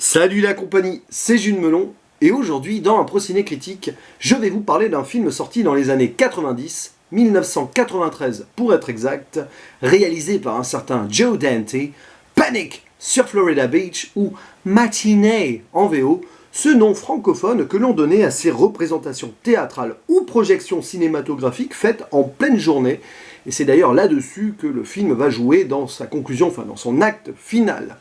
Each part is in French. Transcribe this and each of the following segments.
Salut la compagnie, c'est Jules Melon, et aujourd'hui, dans un Prociné critique, je vais vous parler d'un film sorti dans les années 90, 1993 pour être exact, réalisé par un certain Joe Dante, Panic sur Florida Beach, ou Matinee en VO, ce nom francophone que l'on donnait à ces représentations théâtrales ou projections cinématographiques faites en pleine journée, et c'est d'ailleurs là-dessus que le film va jouer dans sa conclusion, enfin dans son acte final.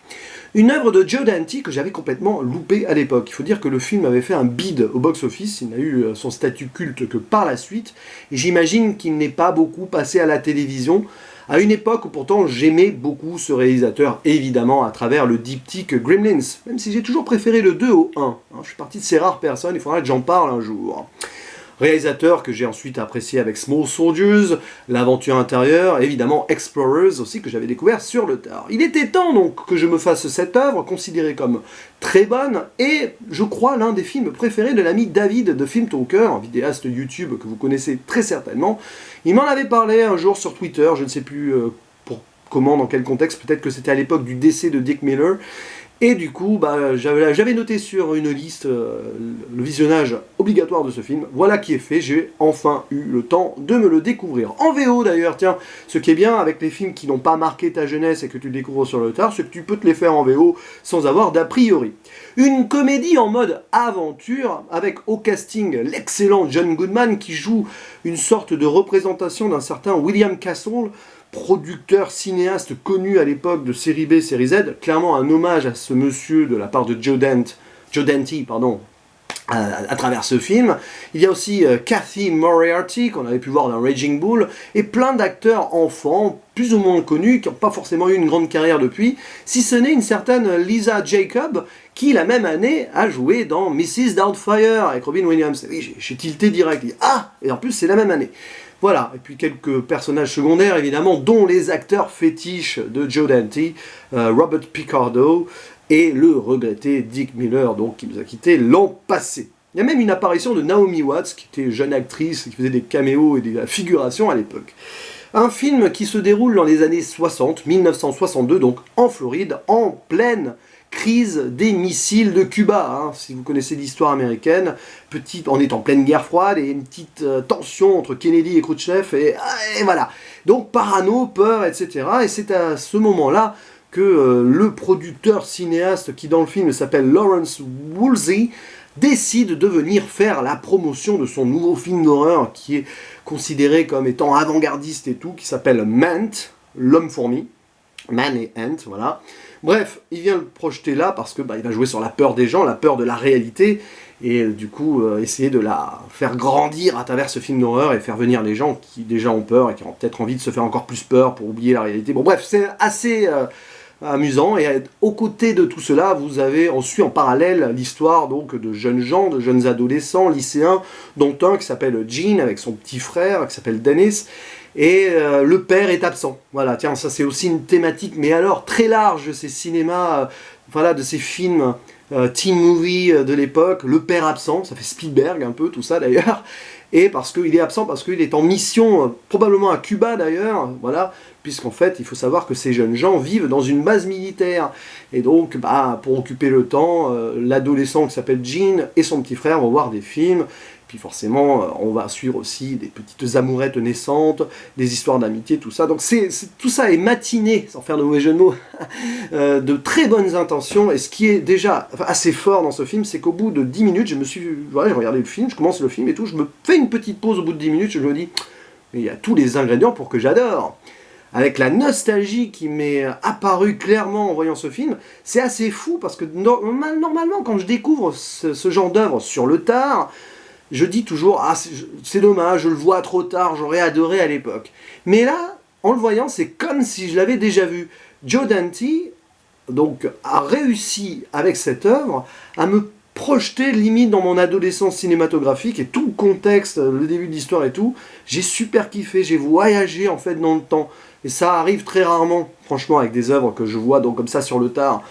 Une œuvre de Joe Dante que j'avais complètement loupé à l'époque. Il faut dire que le film avait fait un bid au box-office, il n'a eu son statut culte que par la suite, et j'imagine qu'il n'est pas beaucoup passé à la télévision, à une époque où pourtant j'aimais beaucoup ce réalisateur, évidemment à travers le diptyque Gremlins, même si j'ai toujours préféré le 2 au 1. Je suis partie de ces rares personnes, il faudra que j'en parle un jour. Réalisateur que j'ai ensuite apprécié avec Small Soldiers, L'Aventure Intérieure, évidemment Explorers aussi que j'avais découvert sur le tard. Il était temps donc que je me fasse cette œuvre, considérée comme très bonne, et je crois l'un des films préférés de l'ami David de Film Talker, un vidéaste YouTube que vous connaissez très certainement. Il m'en avait parlé un jour sur Twitter, je ne sais plus comment, dans quel contexte, peut-être que c'était à l'époque du décès de Dick Miller. Et du coup, j'avais noté sur une liste le visionnage obligatoire de ce film. Voilà qui est fait, j'ai enfin eu le temps de me le découvrir. En VO d'ailleurs, tiens, ce qui est bien avec les films qui n'ont pas marqué ta jeunesse et que tu découvres sur le tard, c'est que tu peux te les faire en VO sans avoir d'a priori. Une comédie en mode aventure, avec au casting l'excellent John Goodman qui joue une sorte de représentation d'un certain William Castle, producteur, cinéaste connu à l'époque de série B, série Z, clairement un hommage à ce monsieur de la part de Joe Dante, à travers ce film. Il y a aussi Cathy Moriarty, qu'on avait pu voir dans Raging Bull, et plein d'acteurs enfants, plus ou moins connus, qui n'ont pas forcément eu une grande carrière depuis, si ce n'est une certaine Lisa Jacob, qui la même année a joué dans Mrs. Doubtfire avec Robin Williams. Oui, j'ai tilté direct, et en plus c'est la même année. Voilà, et puis quelques personnages secondaires, évidemment, dont les acteurs fétiches de Joe Dante, Robert Picardo, et le regretté Dick Miller, donc, qui nous a quittés l'an passé. Il y a même une apparition de Naomi Watts, qui était jeune actrice, qui faisait des caméos et des figurations à l'époque. Un film qui se déroule dans les années 60, 1962, donc en Floride, en pleine crise des missiles de Cuba. Si vous connaissez l'histoire américaine, on est en pleine guerre froide et une petite tension entre Kennedy et Khrouchtchev, et voilà. Donc parano, peur, etc. Et c'est à ce moment-là que le producteur cinéaste qui dans le film s'appelle Lawrence Woolsey décide de venir faire la promotion de son nouveau film d'horreur qui est considéré comme étant avant-gardiste et tout, qui s'appelle Mant, l'homme-fourmi. Man et Ant, voilà. Bref, il vient le projeter là parce que il va jouer sur la peur des gens, la peur de la réalité, et du coup essayer de la faire grandir à travers ce film d'horreur et faire venir les gens qui déjà ont peur et qui ont peut-être envie de se faire encore plus peur pour oublier la réalité. Bon bref, c'est assez amusant, et aux côtés de tout cela, on suit en parallèle l'histoire donc de jeunes gens, de jeunes adolescents, lycéens, dont un qui s'appelle Gene avec son petit frère qui s'appelle Dennis. Et le père est absent. Voilà, tiens, ça c'est aussi une thématique, mais alors très large de ces cinémas, voilà, de ces films teen movie de l'époque. Le père absent, ça fait Spielberg un peu, tout ça d'ailleurs. Et parce qu'il est absent, parce qu'il est en mission, probablement à Cuba d'ailleurs, voilà, puisqu'en fait, il faut savoir que ces jeunes gens vivent dans une base militaire. Et donc, pour occuper le temps, l'adolescent qui s'appelle Gene et son petit frère vont voir des films. Puis forcément, on va suivre aussi des petites amourettes naissantes, des histoires d'amitié, tout ça. Donc tout ça est matiné, sans faire de mauvais jeu de mots, de très bonnes intentions. Et ce qui est déjà assez fort dans ce film, c'est qu'au bout de 10 minutes, j'ai regardé le film, je commence le film et tout, je me fais une petite pause au bout de 10 minutes, je me dis, mais il y a tous les ingrédients pour que j'adore. Avec la nostalgie qui m'est apparue clairement en voyant ce film, c'est assez fou parce que normalement, quand je découvre ce genre d'œuvre sur le tard, je dis toujours, c'est dommage, je le vois trop tard, j'aurais adoré à l'époque. Mais là, en le voyant, c'est comme si je l'avais déjà vu. Joe Dante, donc, a réussi avec cette œuvre à me projeter limite dans mon adolescence cinématographique et tout le contexte, le début de l'histoire et tout. J'ai super kiffé, j'ai voyagé en fait dans le temps. Et ça arrive très rarement, franchement, avec des œuvres que je vois donc comme ça sur le tard.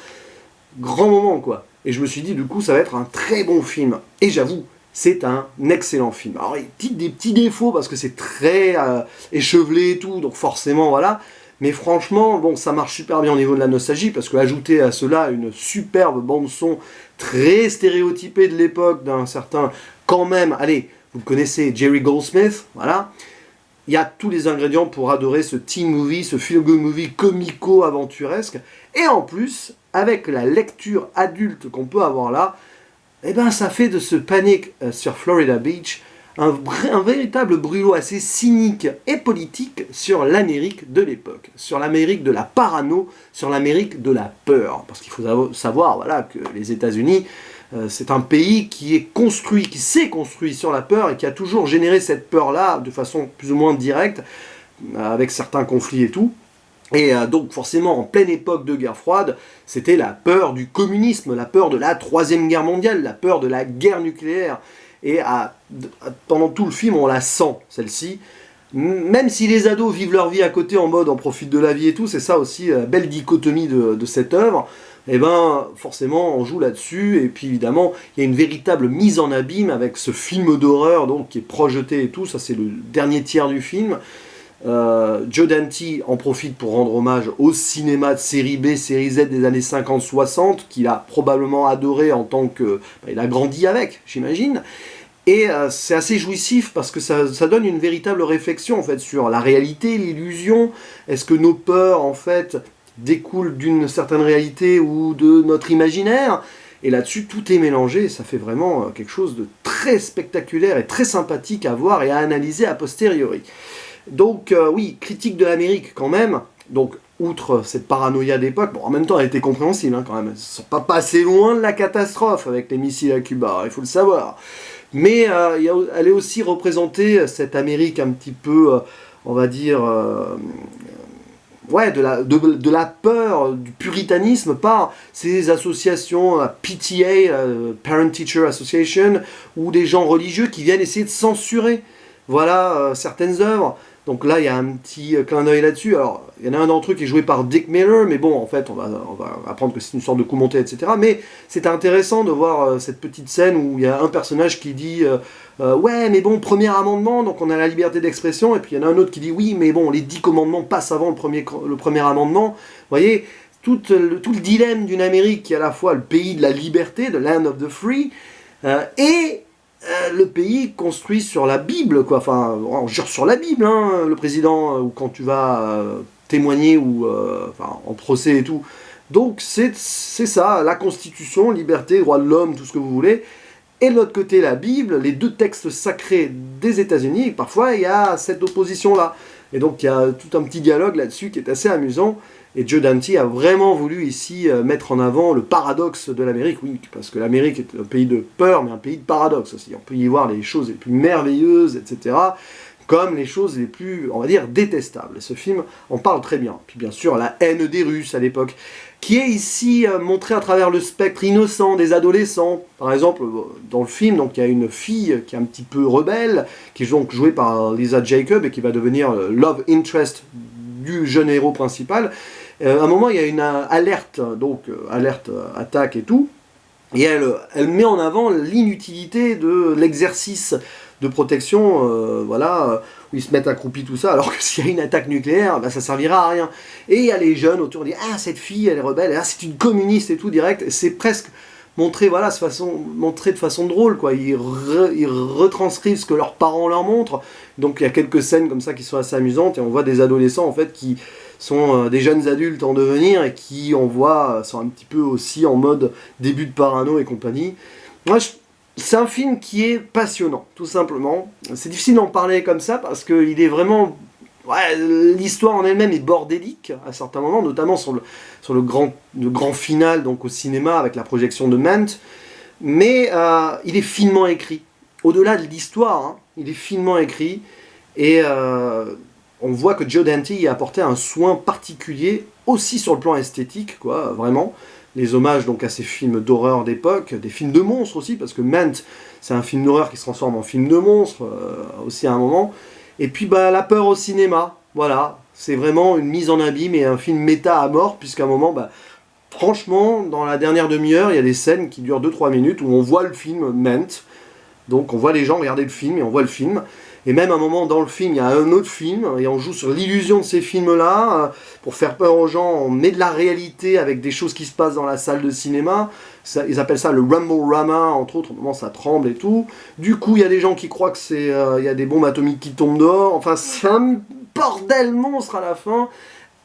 Grand moment, quoi. Et je me suis dit, du coup, ça va être un très bon film. Et j'avoue, c'est un excellent film. Alors, il y a des petits défauts parce que c'est très échevelé et tout, donc forcément, voilà. Mais franchement, bon, ça marche super bien au niveau de la nostalgie, parce que ajouter à cela une superbe bande-son très stéréotypée de l'époque, d'un certain, quand même, allez, vous le connaissez, Jerry Goldsmith, voilà. Il y a tous les ingrédients pour adorer ce teen movie, ce feel-good movie comico-aventuresque. Et en plus, avec la lecture adulte qu'on peut avoir là, eh ben, ça fait de ce Panic sur Florida Beach un véritable brûlot assez cynique et politique sur l'Amérique de l'époque, sur l'Amérique de la parano, sur l'Amérique de la peur. Parce qu'il faut savoir voilà, que les États-Unis, c'est un pays qui est construit, qui s'est construit sur la peur et qui a toujours généré cette peur-là de façon plus ou moins directe, avec certains conflits et tout. Et donc forcément, en pleine époque de guerre froide, c'était la peur du communisme, la peur de la Troisième Guerre mondiale, la peur de la guerre nucléaire. Et pendant tout le film, on la sent, celle-ci. Même si les ados vivent leur vie à côté en mode on profite de la vie et tout, c'est ça aussi la belle dichotomie de cette œuvre. Et ben forcément, on joue là-dessus. Et puis évidemment, il y a une véritable mise en abîme avec ce film d'horreur donc qui est projeté et tout. Ça, c'est le dernier tiers du film. Joe Dante en profite pour rendre hommage au cinéma de série B, série Z des années 50-60, qu'il a probablement adoré en tant que... il a grandi avec, j'imagine. Et c'est assez jouissif parce que ça donne une véritable réflexion en fait, sur la réalité, l'illusion. Est-ce que nos peurs en fait découlent d'une certaine réalité ou de notre imaginaire? Et là-dessus, tout est mélangé, et ça fait vraiment quelque chose de très spectaculaire et très sympathique à voir et à analyser a posteriori. Donc oui, critique de l'Amérique quand même, donc outre cette paranoïa d'époque, bon en même temps elle était compréhensible hein, quand même, ils ne sont pas passés loin de la catastrophe avec les missiles à Cuba, il faut le savoir. Mais elle est aussi représentée, cette Amérique un petit peu, on va dire, ouais, de la peur, du puritanisme par ces associations, PTA, Parent Teacher Association, ou des gens religieux qui viennent essayer de censurer voilà, certaines œuvres. Donc là, il y a un petit clin d'œil là-dessus. Alors, il y en a un d'entre eux qui est joué par Dick Miller, mais bon, en fait, on va apprendre que c'est une sorte de coup monté, etc. Mais c'est intéressant de voir cette petite scène où il y a un personnage qui dit ouais, mais bon, premier amendement, donc on a la liberté d'expression, et puis il y en a un autre qui dit oui, mais bon, les 10 commandements passent avant le premier amendement. Vous voyez, tout le dilemme d'une Amérique qui est à la fois le pays de la liberté, the land of the free, et le pays construit sur la Bible, quoi. Enfin, on jure sur la Bible, hein, le président, ou quand tu vas témoigner ou enfin, en procès et tout. Donc c'est ça, la Constitution, liberté, droit de l'homme, tout ce que vous voulez. Et de l'autre côté, la Bible, les deux textes sacrés des États-Unis. Parfois, il y a cette opposition-là. Et donc, il y a tout un petit dialogue là-dessus qui est assez amusant. Et Joe Dante a vraiment voulu ici mettre en avant le paradoxe de l'Amérique. Oui, parce que l'Amérique est un pays de peur, mais un pays de paradoxe aussi. On peut y voir les choses les plus merveilleuses, etc., comme les choses les plus, on va dire, détestables. Et ce film en parle très bien. Puis bien sûr, la haine des Russes à l'époque, qui est ici montrée à travers le spectre innocent des adolescents. Par exemple, dans le film, donc, il y a une fille qui est un petit peu rebelle, qui est donc jouée par Lisa Jacob, et qui va devenir love interest du jeune héros principal. À un moment, il y a une alerte, donc alerte, attaque et tout, et elle met en avant l'inutilité de l'exercice de protection, voilà, où ils se mettent accroupis, tout ça, alors que s'il y a une attaque nucléaire, bah, ça servira à rien. Et il y a les jeunes autour qui disent « Ah, cette fille, elle est rebelle, ah, c'est une communiste et tout, direct », c'est presque montré, voilà, montré de façon drôle, quoi. Ils retranscrivent ce que leurs parents leur montrent, donc il y a quelques scènes comme ça qui sont assez amusantes, et on voit des adolescents, en fait, qui sont des jeunes adultes en devenir, et qui, on voit, sont un petit peu aussi en mode début de parano et compagnie. Moi, c'est un film qui est passionnant, tout simplement. C'est difficile d'en parler comme ça, parce qu'il est vraiment... Ouais, l'histoire en elle-même est bordélique à certains moments, notamment sur le grand final donc au cinéma avec la projection de Mank, mais il est finement écrit. Au-delà de l'histoire, hein, il est finement écrit, et on voit que Joe Dante y a apporté un soin particulier, aussi sur le plan esthétique, quoi, vraiment. Les hommages donc à ces films d'horreur d'époque, des films de monstres aussi, parce que Mank, c'est un film d'horreur qui se transforme en film de monstres, aussi à un moment. Et puis bah, la peur au cinéma, voilà, c'est vraiment une mise en abîme et un film méta à mort, puisqu'à un moment, bah, franchement, dans la dernière demi-heure, il y a des scènes qui durent 2-3 minutes où on voit le film Mank, donc on voit les gens regarder le film et on voit le film. Et même à un moment dans le film, il y a un autre film, et on joue sur l'illusion de ces films-là, pour faire peur aux gens, on met de la réalité avec des choses qui se passent dans la salle de cinéma. Ça, ils appellent ça le Rumble-Rama, entre autres, au moment ça tremble et tout. Du coup, il y a des gens qui croient que c'est, il y a des bombes atomiques qui tombent dehors. Enfin, c'est un bordel monstre à la fin,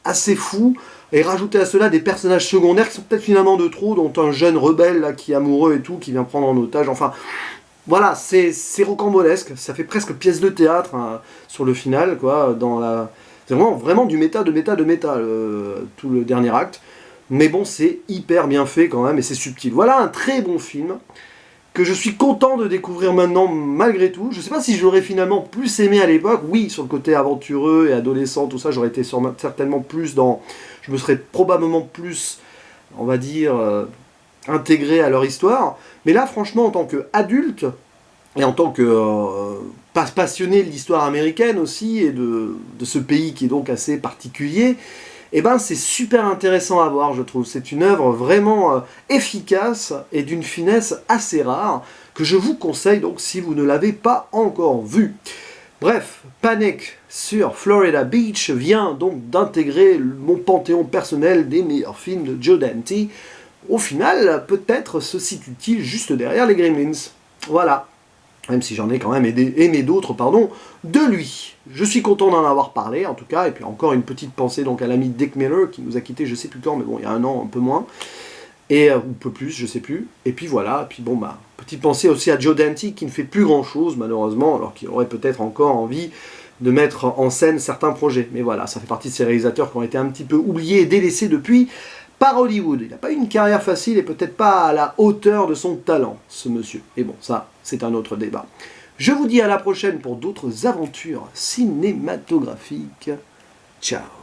assez fou. Et rajouter à cela des personnages secondaires qui sont peut-être finalement de trop, dont un jeune rebelle là, qui est amoureux et tout, qui vient prendre en otage. Enfin, voilà, c'est rocambolesque, ça fait presque pièce de théâtre hein, sur le final, quoi, dans la... C'est vraiment du méta, tout le dernier acte. Mais bon, c'est hyper bien fait quand même, et c'est subtil. Voilà un très bon film, que je suis content de découvrir maintenant, malgré tout. Je sais pas si je l'aurais finalement plus aimé à l'époque. Oui, sur le côté aventureux et adolescent, tout ça, j'aurais été certainement plus dans... Je me serais probablement plus, on va dire... intégrés à leur histoire, mais là franchement en tant qu'adulte, et en tant que passionné de l'histoire américaine aussi, et de ce pays qui est donc assez particulier, et ben c'est super intéressant à voir je trouve, c'est une œuvre vraiment efficace et d'une finesse assez rare, que je vous conseille donc si vous ne l'avez pas encore vue. Bref, Panic sur Florida Beach vient donc d'intégrer mon panthéon personnel des meilleurs films de Joe Dante. Au final, peut-être se situe-t-il juste derrière les Gremlins. Voilà. Même si j'en ai quand même aimé d'autres, pardon, de lui. Je suis content d'en avoir parlé, en tout cas. Et puis encore une petite pensée donc à l'ami Dick Miller, qui nous a quittés, je sais plus quand, mais bon, il y a un an, un peu moins. Et, ou un peu plus, je sais plus. Et puis voilà. Et puis bon, bah, petite pensée aussi à Joe Dante, qui ne fait plus grand-chose, malheureusement, alors qu'il aurait peut-être encore envie de mettre en scène certains projets. Mais voilà, ça fait partie de ces réalisateurs qui ont été un petit peu oubliés et délaissés depuis par Hollywood. Il n'a pas eu une carrière facile et peut-être pas à la hauteur de son talent, ce monsieur. Et bon, ça, c'est un autre débat. Je vous dis à la prochaine pour d'autres aventures cinématographiques. Ciao.